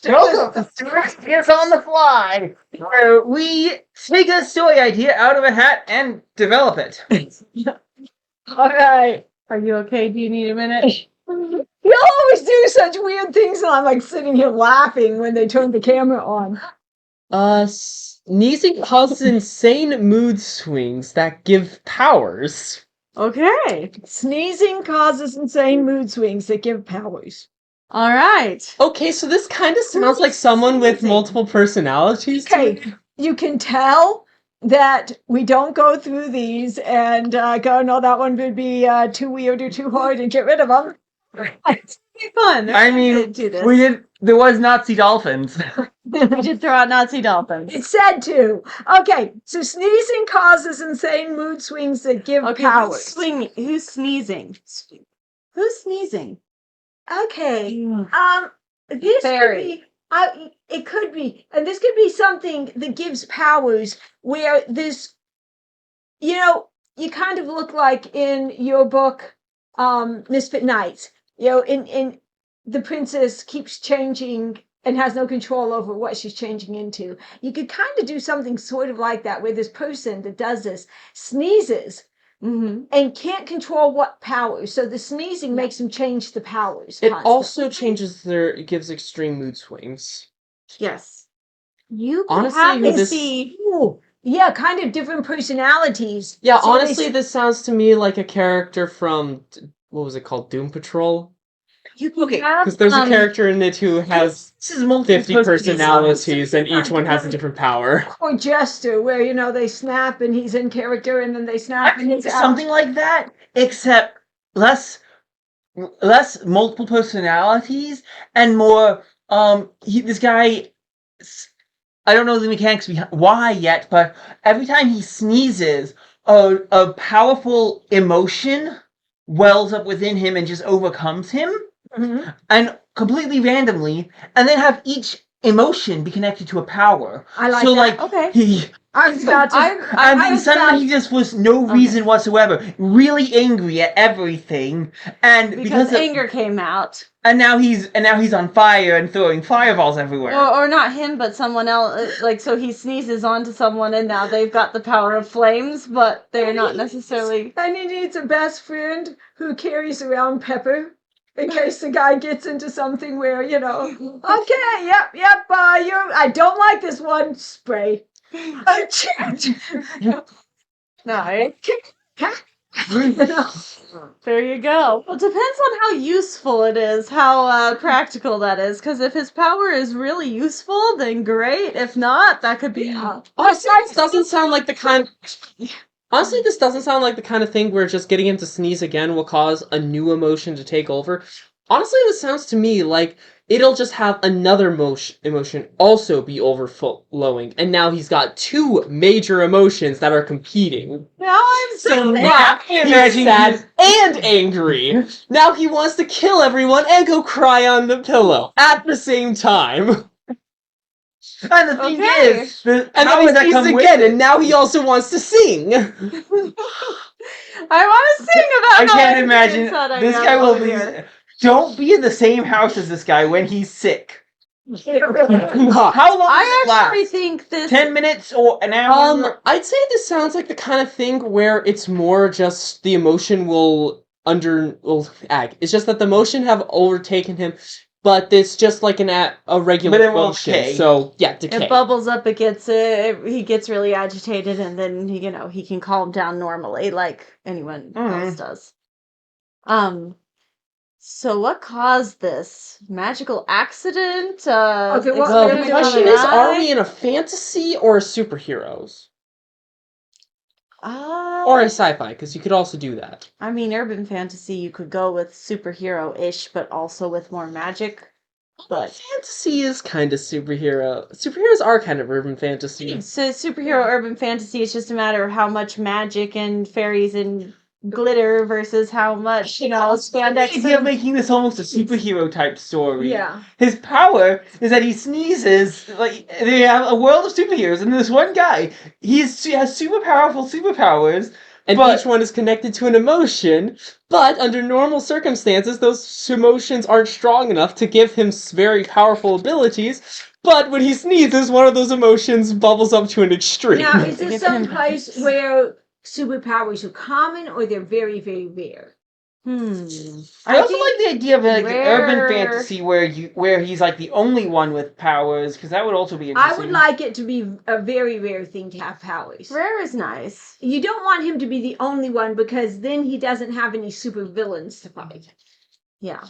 Welcome to Stories on the Fly, where we take a story idea out of a hat and develop it. Alright. Are you okay? Do you need a minute? You always do such weird things, and I'm like sitting here laughing when they turn the camera on. Sneezing causes insane mood swings that give powers. Okay. Sneezing causes insane mood swings that give powers. All right. Okay, so this kind of sounds like someone with multiple personalities. Okay, you can tell that we don't go through these and go, no, that one would be too weird or too hard and get rid of them. It's fun. I mean, do this. we did. There was Nazi dolphins. We did throw out Nazi dolphins. It said to. Okay, so sneezing causes insane mood swings that give powers. Who's sneezing? Who's sneezing? Okay, Mm. this Fairy. could be. It could be, and this could be something that gives powers. Where this, you kind of look like in your book, Misfit Knights. In the princess keeps changing and has no control over what she's changing into. You could kind of do something sort of like that, where this person that does this sneezes. Mm-hmm. And can't control what powers. So the sneezing makes them change the powers. It constantly. also it gives extreme mood swings. Yes. You Honestly, have to this- see. Ooh, yeah, kind of different personalities. Yeah, So they honestly, s- this sounds to me like a character from, what was it called, Doom Patrol? You Okay, have, Because there's a character in it who has This is multiple 50 personalities and each one has a different power. Or Jester, where they snap and he's in character, and then they snap and he's out. Something like that, except less multiple personalities and more. This guy. I don't know the mechanics behind why yet, but every time he sneezes, a powerful emotion wells up within him and just overcomes him. Mhm. And completely randomly, and then have each emotion be connected to a power. I like so, that. like, Okay. he, I was about to. and then suddenly he just was no reason whatsoever, really angry at everything, and Because anger came out. and now he's on fire and throwing fireballs everywhere. Or not him, but someone else. Like, so he sneezes onto someone and now they've got the power of flames, but they're not necessarily... And he needs a best friend who carries around pepper. In case the guy gets into something where, okay, yep, I don't like this one. Spray. No. There you go. Well, it depends on how useful it is, how practical that is. Because if his power is really useful, then great. If not, that could be... Honestly, this doesn't sound like the kind... Honestly, this doesn't sound like the kind of thing where just getting him to sneeze again will cause a new emotion to take over. Honestly, this sounds to me like it'll just have another emotion also be overflowing, and now he's got two major emotions that are competing. Now I'm So sad. now he's sad and angry. Now he wants to kill everyone and go cry on the pillow at the same time. And the thing Okay. is, the And powers then that he come sneezes with again, it- and now he also wants to sing. I want to sing about I how can't angry imagine and sad I this am guy will over be. here. Don't be in the same house as this guy when he's sick. How long I does it actually last? think this... 10 minutes or an hour? I'd say this sounds like the kind of thing where it's more just the emotion it's just that the emotion have overtaken him, but it's just like a regular But it will emotion. decay. So yeah, decay. It bubbles up, he gets really agitated, and then he can calm down normally like anyone else does. So what caused this? Magical accident? Okay, what- Well, the Experiment question on is, an are eye? we in a fantasy or superheroes? Or Or a sci-fi, because you could also do that. I mean, urban fantasy, you could go with superhero-ish, but also with more magic. But Fantasy is kind of superhero. Superheroes are kind of urban fantasy. so superhero urban fantasy is just a matter of how much magic and fairies and glitter versus how much, spandex. You're making this almost a superhero type story. Yeah. His power is that he sneezes. Like, they have a world of superheroes, and this one guy, he has super powerful superpowers, and But- each one is connected to an emotion, but under normal circumstances, those emotions aren't strong enough to give him very powerful abilities, but when he sneezes, one of those emotions bubbles up to an extreme. Now, is this Give some him place powers. where superpowers are common or they're very, very rare? I also like the idea of like urban rare- fantasy where he's like the only one with powers, because that would also be I interesting. would like it to be a very rare thing to have powers. Rare is nice. You don't want him to be the only one because then he doesn't have any super villains to fight. Yeah.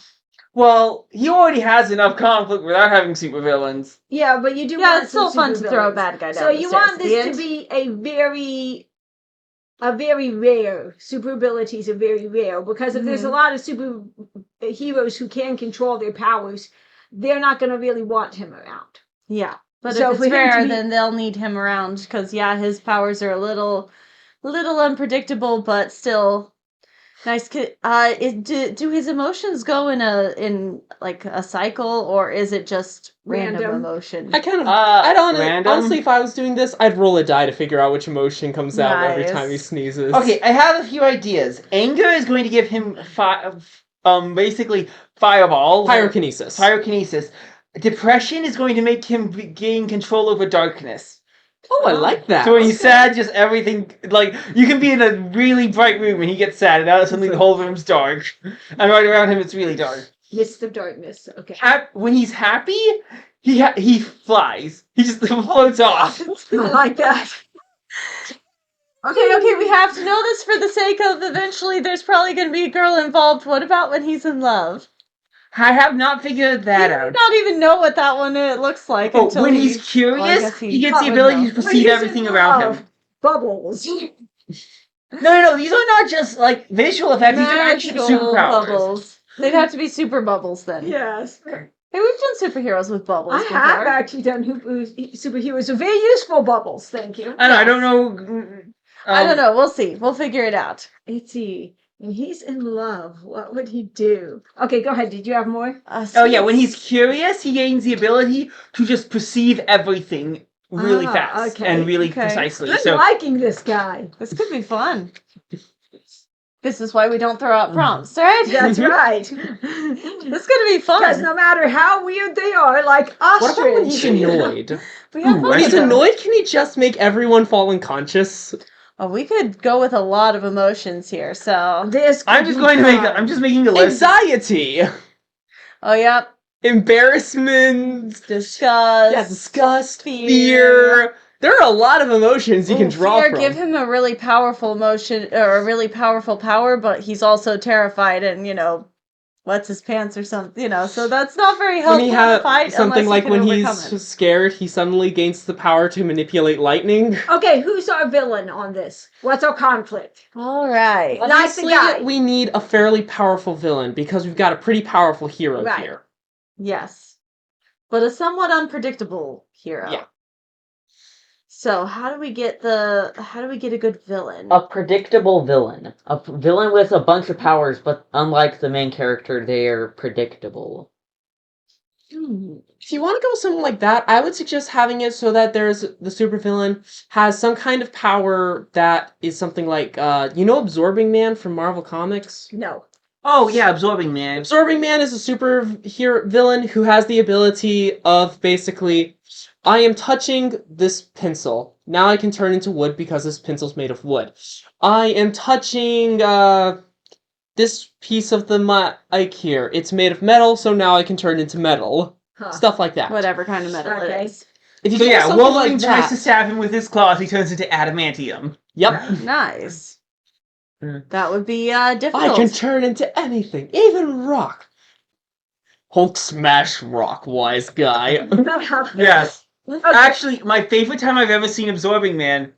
Well, he already has enough conflict without having supervillains. Yeah, but you do Yeah, want it's still some fun to throw a supervillains. bad guy down So the you stairs want at the this end. to be a very rare. Super abilities are very rare because if there's a lot of super heroes who can control their powers, they're not going to really want him around. Yeah. But So if for it's him to rare, be- then they'll need him around because his powers are a little unpredictable, but still nice. Do his emotions go in like a cycle, or is it just random Random. emotion? I kind of, I don't random? honestly, if I was doing this, I'd roll a die to figure out which emotion comes out every Nice. time he sneezes. Okay, I have a few ideas. Anger is going to give him basically fireball. Pyrokinesis. Pyrokinesis. Depression is going to make him gain control over darkness. Oh, I like that. So when he's sad, just everything, like, you can be in a really bright room and he gets sad, and now suddenly the whole room's dark. And right around him, it's really dark. Mist of darkness. Okay. When he's happy, he flies. He just floats off. I like that. Okay, we have to know this for the sake of eventually there's probably going to be a girl involved. What about when he's in love? I have not figured that You out. don't even know what that one looks like Oh, until when he- he's well, I curious, guess he gets the would ability know. to perceive everything around him. Bubbles. No, these are not just like visual effects, these are actually Magical superpowers. bubbles. They'd have to be super bubbles then. Yes. Hey, we've done superheroes with bubbles I before. have actually done superheroes. So very useful bubbles. Thank you. I don't know. I don't know. We'll see. We'll figure it out. Let's see. When he's in love, what would he do? Okay, go ahead. Did you have more? Oh yeah, when he's curious, he gains the ability to just perceive everything really Ah, fast okay, and really okay. precisely. I'm So liking this guy. This could be fun. This is why we don't throw out prompts, right? That's right. This is gonna be Because fun. no matter how weird they are, like What about when ostrich. he's annoyed? We have Ooh, fun When he's with them. annoyed, can he just make everyone fall unconscious? Oh, we could go with a lot of emotions here. So, This I'm could just be going to make. fun. I'm just making a list. Anxiety, oh yep, embarrassment, disgust, disgust, fear. fear. There are a lot of emotions you can draw fear. from. Give him a really powerful emotion or a really powerful power, but he's also terrified and wets his pants or something. So that's not very when helpful he to has fight something unless like you when can he's overcome it. scared, he suddenly gains the power to manipulate lightning. Okay, who's our villain on this? What's our conflict? All right. Like the Obviously, guy. we need a fairly powerful villain because we've got a pretty powerful hero Right. here. Yes, but a somewhat unpredictable hero. Yeah. So how do we get a good villain? A predictable villain. Villain with a bunch of powers, but unlike the main character, they are predictable. If you want to go with something like that, I would suggest having it so that there's the supervillain has some kind of power that is something like, Absorbing Man from Marvel Comics? No. Oh yeah, absorbing man. Absorbing Man is a superhero villain who has the ability of basically, I am touching this pencil. Now I can turn into wood because this pencil's made of wood. I am touching this piece of the mic here. It's made of metal, so now I can turn into metal. Huh. Stuff like that. Whatever kind of metal Okay. it is. If you So do yeah, something Wolverine like tries that, to stab him with his claws. He turns into adamantium. yep. Nice. Mm. That would be I difficult. can turn into anything, even rock. Hulk smash rock, wise guy. Yes. Okay. Actually, my favorite time I've ever seen absorbing man.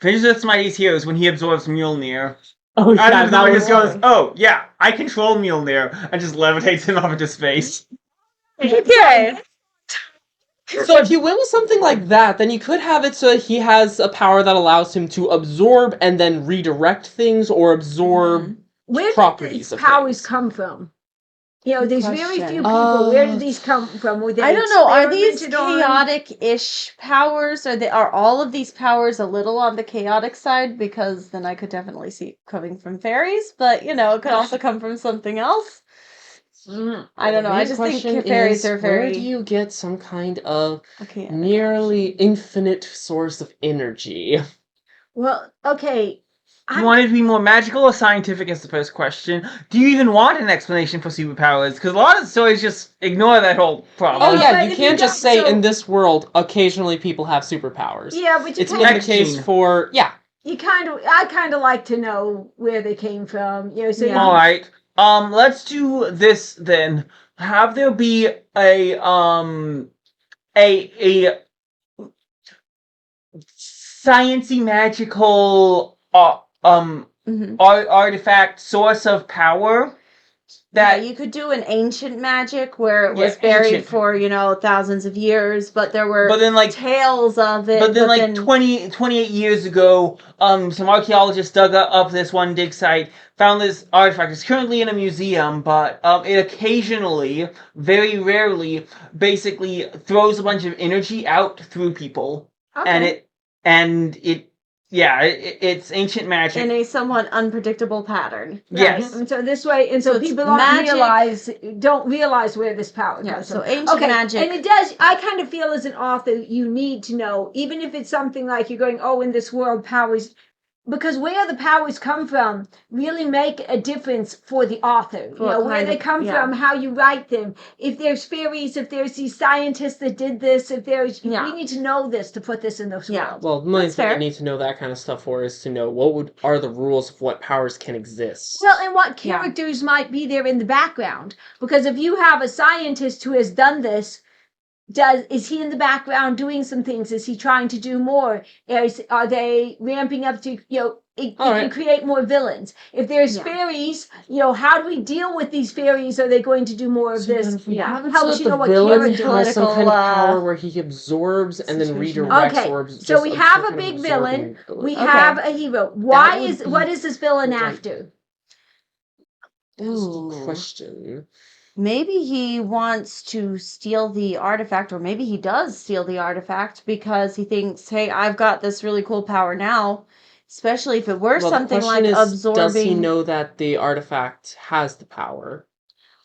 Avengers Mightiest Heroes when he absorbs Mjolnir. Oh And yeah, then that he was just goes, "Oh yeah, I control Mjolnir," and just levitates him off into space. Okay. So if you went with something like that, then you could have it so that he has a power that allows him to absorb and then redirect things or absorb Where did properties these of powers things. come from? You know, Good there's very question. few people. Where did these come from? Were they I don't know. Are these experimented on? chaotic-ish powers? Are all of these powers a little on the chaotic side? Because then I could definitely see it coming from fairies, but it could also come from something else. I don't know. I main just think question fairies is, are where very do you get some kind of okay. nearly infinite source of energy? Well, okay. Do you want it to be more magical or scientific is the first question. Do you even want an explanation for superpowers? Because a lot of stories just ignore that whole problem. Oh Yeah, yeah, but you if can't you just don't- say so- in this world occasionally people have superpowers. Yeah, but you It's been kind the of, case for I kind of like to know where they came from. So Yeah. All right. Let's do this then. Have there be a sciencey magical Mhm. artifact source of power Yeah, that you could do an ancient magic where it Yeah, was buried ancient. for, thousands of years, but there were but then like tales of it. But then, 28 years ago, some archaeologists dug up this one dig site, found this artifact. It's currently in a museum, but it occasionally, very rarely, basically throws a bunch of energy out through people, okay. it's ancient magic. in a somewhat unpredictable pattern. Yes. Right. And so this way, and so So it's people magic. don't realize where this power Yeah, comes so from. ancient Okay, magic. and it does. I kind of feel as an author, you need to know, even if it's something like you're going, oh, in this world, powers, because where the powers come from really make a difference for the author. What Where kind they of- come yeah. from, how you write them. If there's fairies, if there's these scientists that did this, if there's, Yeah. we need to know this to put this in this Yeah. world. well, the main That's thing fair. I need to know that kind of stuff for is to know what are the rules of what powers can exist. Well, and what Yeah. characters might be there in the background? Because if you have a scientist who has done this, is he in the background doing some things? Is he trying to do more? Are they ramping up to it All can right. create more villains? If there's Yeah. fairies, how do we deal with these fairies? Are they going to do more of So this? then if we Yeah. have it Helps so that you know the what villain character- has some kind of Political, power where he absorbs and then situation. redirects Okay, or so we have a big villain. We have a hero. Why would is be what is this villain like- after? That's the Ooh. question. Maybe he wants to steal the artifact, or maybe he does steal the artifact because he thinks, hey, I've got this really cool power now. Especially if it were Well, something the like question is, absorbing. does he know that the artifact has the power?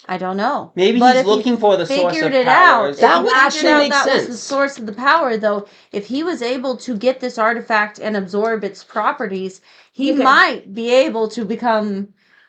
I don't know. Maybe But he's if he looking for the source figured of it out. powers. If That he would figured actually out make that was the sense. source of the power, though. If he was able to get this artifact and absorb its properties, he Okay. might be able to become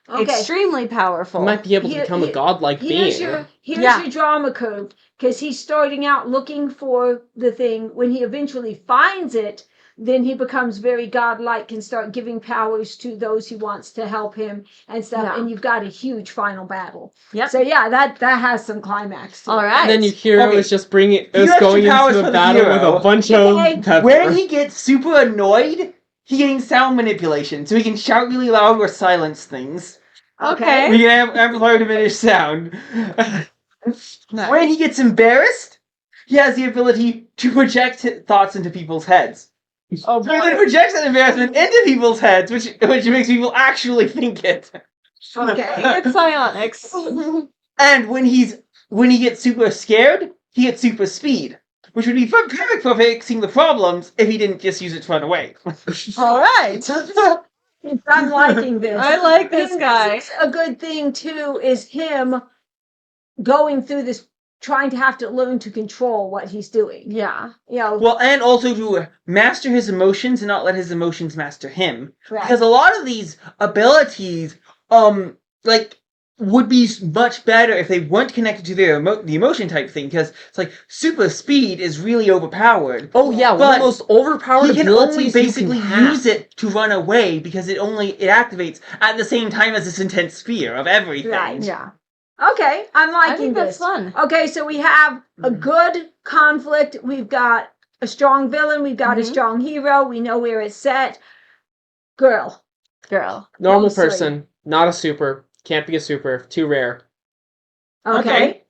Okay. extremely powerful. He might be able to Here- become a here- godlike Here's being. your Yeah. drama curve, because he's starting out looking for the thing. When he eventually finds it, then he becomes very godlike and start giving powers to those he wants to help him and stuff. Yeah. And you've got a huge final battle. Yep. So yeah, that has some climax. To All it. right. And then your hero Okay. is just bringing Few is extra going powers into for a the battle with hero. a bunch Okay. of pepper. When he gets super annoyed, he gains sound manipulation, so he can shout really loud or silence things. Okay. We can amplify or diminish sound. Nice. When he gets embarrassed, he has the ability to project thoughts into people's heads. Oh, So he then projects that embarrassment into people's heads, which makes people actually think it. Okay. It's psionics. And when he gets super scared, he gets super speed, which would be perfect for fixing the problems if he didn't just use it to run away. All right. I'm liking this. I like this And guy. is a good thing too is him going through this, trying to have to learn to control what he's doing. Yeah. Well, and also to master his emotions and not let his emotions master him. Correct. Because a lot of these abilities, would be much better if they weren't connected to their the emotion type thing. Because it's like super speed is really overpowered. Oh yeah, one of But the most overpowered He can abilities only you basically can have. use it to run away because it activates at the same time as this intense fear of everything. Right. Yeah. Okay, I'm I liking think that's this. fun. Okay, so we have a good conflict. We've got a strong villain. We've got a Mhm. strong hero. We know where it's set. Girl. Girl. Normal Mostly. person, not a super. Can't be a super. Too rare. Okay.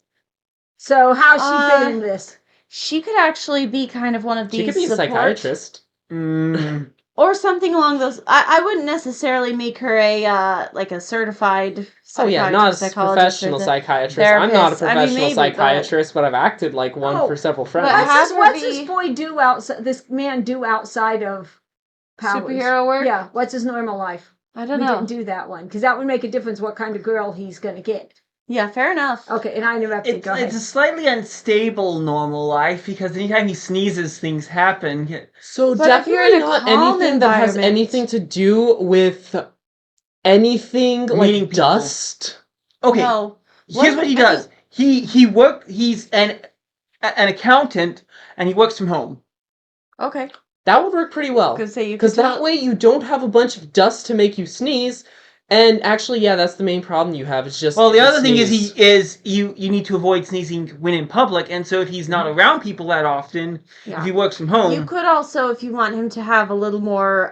So how's she fit Uh, in this? She could actually be kind of one of these She could be a support- psychiatrist. Mm. Or something along those. I wouldn't necessarily make her a like a certified Oh yeah, not a psychologist or professional psychiatrist. I'm not a therapist. I mean, professional maybe, but- psychiatrist, but I've acted like one Oh, for several but friends. have her What's this be- boy do outside? This man do outside of powers? Superhero work? Yeah. What's his normal life? I don't We know. didn't do that one because that would make a difference what kind of girl he's going to get. Yeah, fair enough. Okay, and I interrupted. Go ahead. It's a slightly unstable normal life because anytime he sneezes, things happen. So But if you're definitely in a not calm anything that has environment- anything to do with anything Meeting like people. dust. Okay, No. here's what he does. He's an accountant and he works from home. Okay. That would work pretty well. Could say you Because could that way you don't have a bunch of dust to make you sneeze. And actually, yeah, that's the main problem you have. It's just Well, the you other thing sneeze. you need to avoid sneezing when in public, and so if he's not around people that often, Yeah. if he works from home, You could also, if you want him to have a little more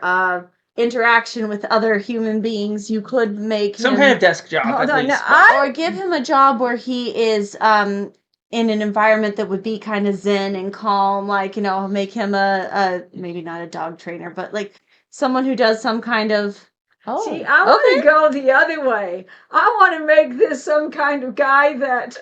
interaction with other human beings, you could make some him, kind of desk job Hold at on, least. or give him a job where he is in an environment that would be kind of zen and calm, like, you know, make him a maybe not a dog trainer, but like someone who does some kind of See, I want to go the other way. I want to make this some kind of guy that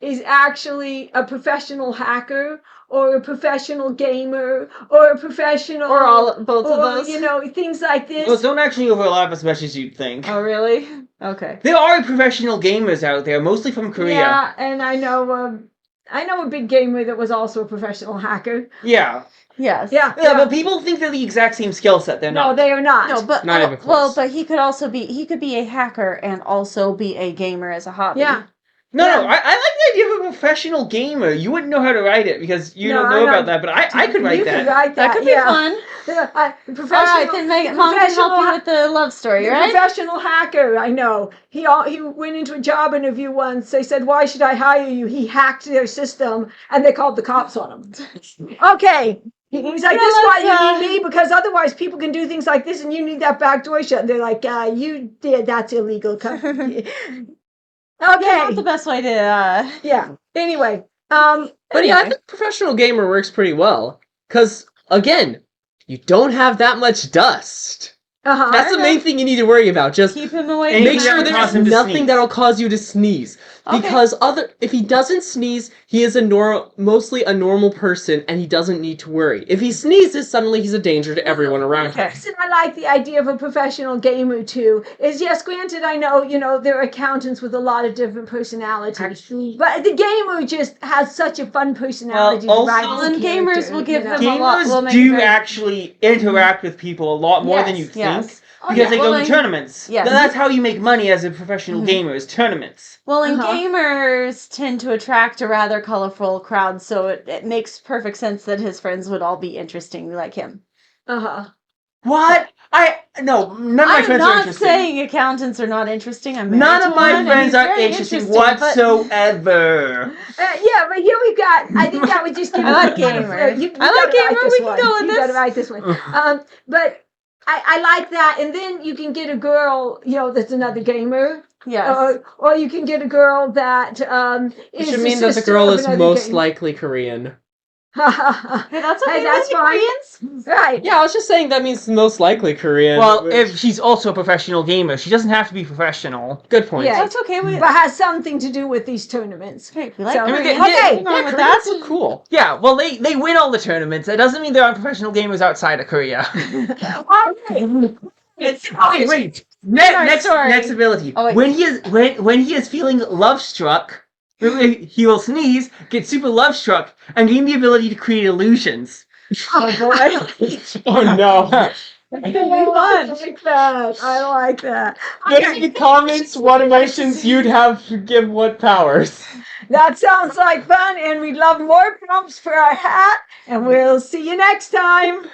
is actually a professional hacker or a professional gamer or a professional or all both of or, those. you know, things like this. Those don't actually overlap as much as you'd think. Oh, really? Okay. There are professional gamers out there, mostly from Korea. Yeah, and I know a big gamer that was also a professional hacker. Yeah. Yes. Yeah, Yeah, but people think they're the exact same skill set. They're no, not. they are not. No, but Not even well, close. but he could also be a hacker and also be a gamer as a hobby. Yeah. No, Yeah. I like the idea of a professional gamer. You wouldn't know how to write it because you No, don't I know don't- about that, but I could write you that. could write That that. could be yeah. fun. Yeah, All professional. right, then Mom can help professional you with the love story, The right? professional hacker, I know. He went into a job interview once. They said, "Why should I hire you?" He hacked their system, and they called the cops on him. Okay. He's like, Yeah, "This is why let's, you need me because otherwise people can do things like this, and you need that back door shut." And they're like, "You did. That's illegal." Okay. Yeah, not the best way to. Yeah. Anyway. But yeah, I Anyway. think professional gamer works pretty well. Because, again, you don't have that much dust. That's the main thing you need to worry about. Just Keep him away. And from make Anything sure that would that. cause there's him to nothing sneeze. that'll cause you to sneeze. Okay. Because if he doesn't sneeze, he is mostly a normal person and he doesn't need to worry. If he sneezes, suddenly he's a danger to everyone around him. Okay. reason I like the idea of a professional gamer too is yes, granted, I know, there are accountants with a lot of different personalities. Actually, But the gamer just has such a fun personality Well, to ride also- his And gamers character, will give you know? him a lot- we'll gamers make do very- actually interact with people a lot more than you Yes, think. yes. Oh, Because yeah. they Well, go then- to tournaments. yes. That's how you make money as a professional Mhm. gamer, is tournaments. Well, and Uh-huh. gamers tend to attract a rather colorful crowd, so it makes perfect sense that his friends would all be interesting like him. Uh-huh. What? No, none of my I'm friends are not interesting. saying accountants are not interesting. I'm married None to of my one, and friends he's are very interesting but- whatsoever. Yeah, but here we've got. I think that would just give. I like you- gamer. You I like gotta write gamer, this we can one. go with You gotta this. write this one. But I like that, and then you can get a girl, that's another gamer. Yes. Or you can get a girl that Which is would the mean that the sister girl of is another most gamer. likely Korean. Hey, that's okay. Hey, that's with fine. Koreans? Right. Yeah, I was just saying that means most likely Korean. Well, which- if she's also a professional gamer, she doesn't have to be professional. Good point. Yeah. That's okay. We, But has something to do with these tournaments. okay, we like So- Koreans. Okay, Nothing wrong Yeah, with Koreans that. look cool. Yeah, well, they win all the tournaments. That doesn't mean there aren't professional gamers outside of Korea. Wait. Next ability. Oh, wait. When he is feeling love struck, he will sneeze, get super love struck, and gain the ability to create illusions. Oh, boy. Oh no. I like that. I like that. Put in the comments what emotions you'd have to give what powers. That sounds like fun, and we'd love more prompts for our hat, and we'll see you next time.